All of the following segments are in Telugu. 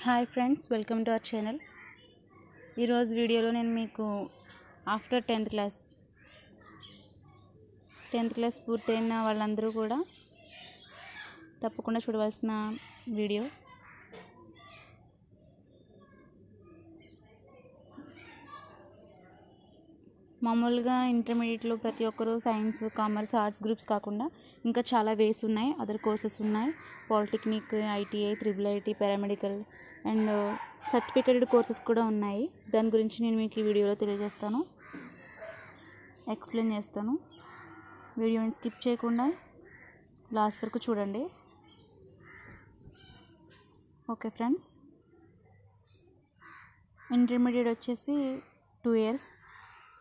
Hi friends, welcome to our channel. ఈరోజు వీడియోలో నేను మీకు ఆఫ్టర్ 10th క్లాస్ పూర్తయిన వాళ్ళందరూ కూడా తప్పకుండా చూడవలసిన వీడియో. మామూలుగా ఇంటర్మీడియట్లో ప్రతి ఒక్కరూ సైన్స్, కామర్స్, ఆర్ట్స్ గ్రూప్స్ కాకుండా ఇంకా చాలా వేస్ ఉన్నాయి, అదర్ కోర్సెస్ ఉన్నాయి. Polytechnic, ITI, IIIT, paramedical and certificated courses కూడా ఉన్నాయి. దాని గురించి నేను మీకు ఈ వీడియోలో తెలియజేస్తాను, ఎక్స్ప్లెయిన్ చేస్తాను. వీడియోని స్కిప్ చేయకుండా లాస్ట్ వరకు చూడండి. ఓకే ఫ్రెండ్స్, ఇంటర్మీడియట్ వచ్చేసి 2 years.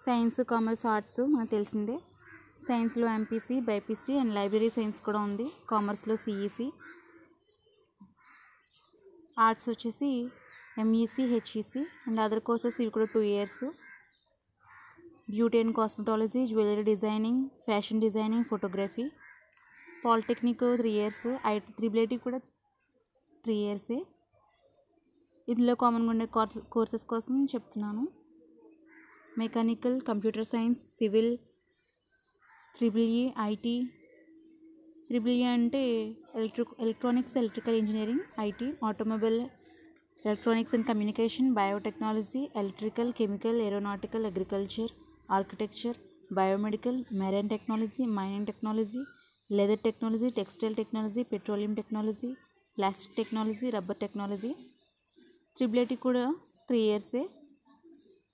సైన్స్, కామర్స్, ఆర్ట్స్ మనకు తెలిసిందే. సైన్స్లో MPC, BiPC and library science కూడా ఉంది. కామర్స్లో సిఈసి, ఆర్ట్స్ వచ్చేసి MEC, HEC and other courses ఇవి కూడా 2 years. Beauty and cosmetology, jewellery designing, fashion designing, photography. Polytechnic 3 years, IIIT కూడా 3 years. ఇందులో కామన్గా ఉండే కోర్సెస్ కోసం చెప్తున్నాను. Mechanical, computer science, civil, EEE, IT. EEE అంటే electronics, electrical engineering. IT automobile, electronics and communication, biotechnology, electrical, chemical, aeronautical, agriculture, architecture, biomedical, marine technology, mining technology, leather technology, textile technology, petroleum technology, plastic technology, rubber technology. IIIT కూడా 3 years.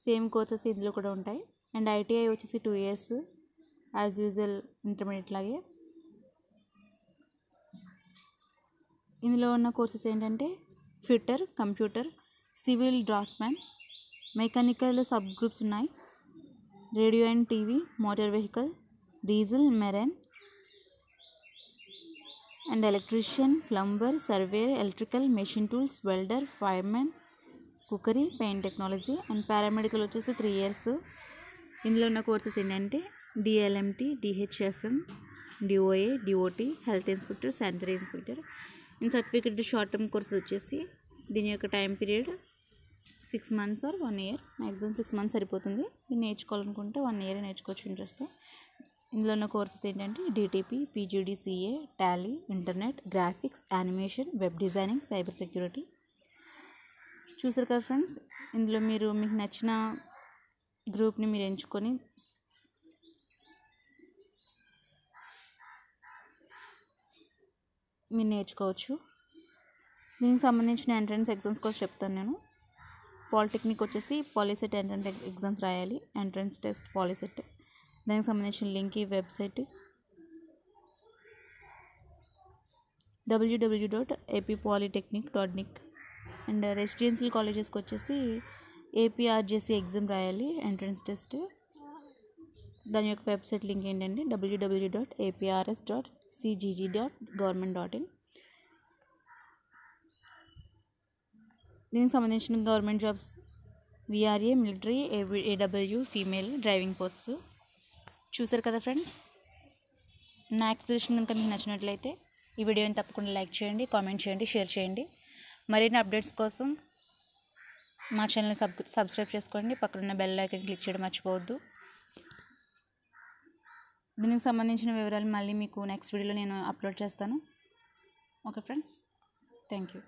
సేమ్ కోర్సెస్ ఇందులో కూడా ఉంటాయి. అండ్ ఐటీఐ వచ్చేసి 2 years, యాజ్ యూజువల్ ఇంటర్మీడియట్ లాగే. ఇందులో ఉన్న కోర్సెస్ ఏంటంటే fitter, computer, civil draftsman. Mechanical sub groups ఉన్నాయి. Radio and TV, motor vehicle, diesel, marine and electrician, plumber, surveyor, electrical, machine tools, welder, fireman, cookery, paint technology. And paramedical వచ్చేసి 3 years. ఇందులో ఉన్న కోర్సెస్ ఏంటంటే DLMT, DHFM, DOA, DOT, health inspector, sanitary inspector. And certificate short term courses వచ్చేసి దీని యొక్క time period 6 months or 1 year. Maximum 6 months సరిపోతుంది. మీరు నేర్చుకోవాలనుకుంటే 1 year నేర్చుకోవచ్చు ఇంట్రెస్ట్తో. ఇందులో ఉన్న కోర్సెస్ ఏంటంటే DTP, PGDCA, Tally, internet, graphics, animation, web designing, cyber security. చూసారు కదా ఫ్రెండ్స్, ఇందులో మీకు నచ్చిన గ్రూప్ని మీరు ఎంచుకొని మీరు నేర్చుకోవచ్చు. దీనికి సంబంధించిన ఎంట్రన్స్ ఎగ్జామ్స్ కోసం చెప్తాను నేను. పాలిటెక్నిక్ వచ్చేసి పాలిసెట్ ఎంట్రన్స్ ఎగ్జామ్స్ రాయాలి, ఎంట్రన్స్ టెస్ట్ పాలిసెట్. దానికి సంబంధించిన లింక్ ఈ వెబ్సైట్ www.appolytechnic.nic. అండ్ రెసిడెన్షియల్ కాలేజెస్కి వచ్చేసి ఏపీఆర్జేసీ ఎగ్జామ్ రాయాలి, ఎంట్రన్స్ టెస్ట్. దాని యొక్క వెబ్సైట్ లింక్ ఏంటంటే www.aprs.cgg.government.in. దీనికి సంబంధించిన government jobs VRA, military, AW, female, driving posts. చూసారు కదా ఫ్రెండ్స్, నా ఎక్స్ప్లెనేషన్ కనుక మీకు నచ్చినట్లయితే ఈ వీడియోని తప్పకుండా లైక్ చేయండి, కామెంట్ చేయండి, షేర్ చేయండి. మరిన్ని అప్డేట్స్ కోసం మా ఛానల్ని సబ్స్క్రైబ్ చేసుకోండి. పక్కనున్న బెల్ ఐకాన్ క్లిక్ చేయడం మర్చిపోవద్దు. దీనికి సంబంధించిన వివరాలు మళ్ళీ మీకు నెక్స్ట్ వీడియోలో నేను అప్లోడ్ చేస్తాను. Okay friends, thank you.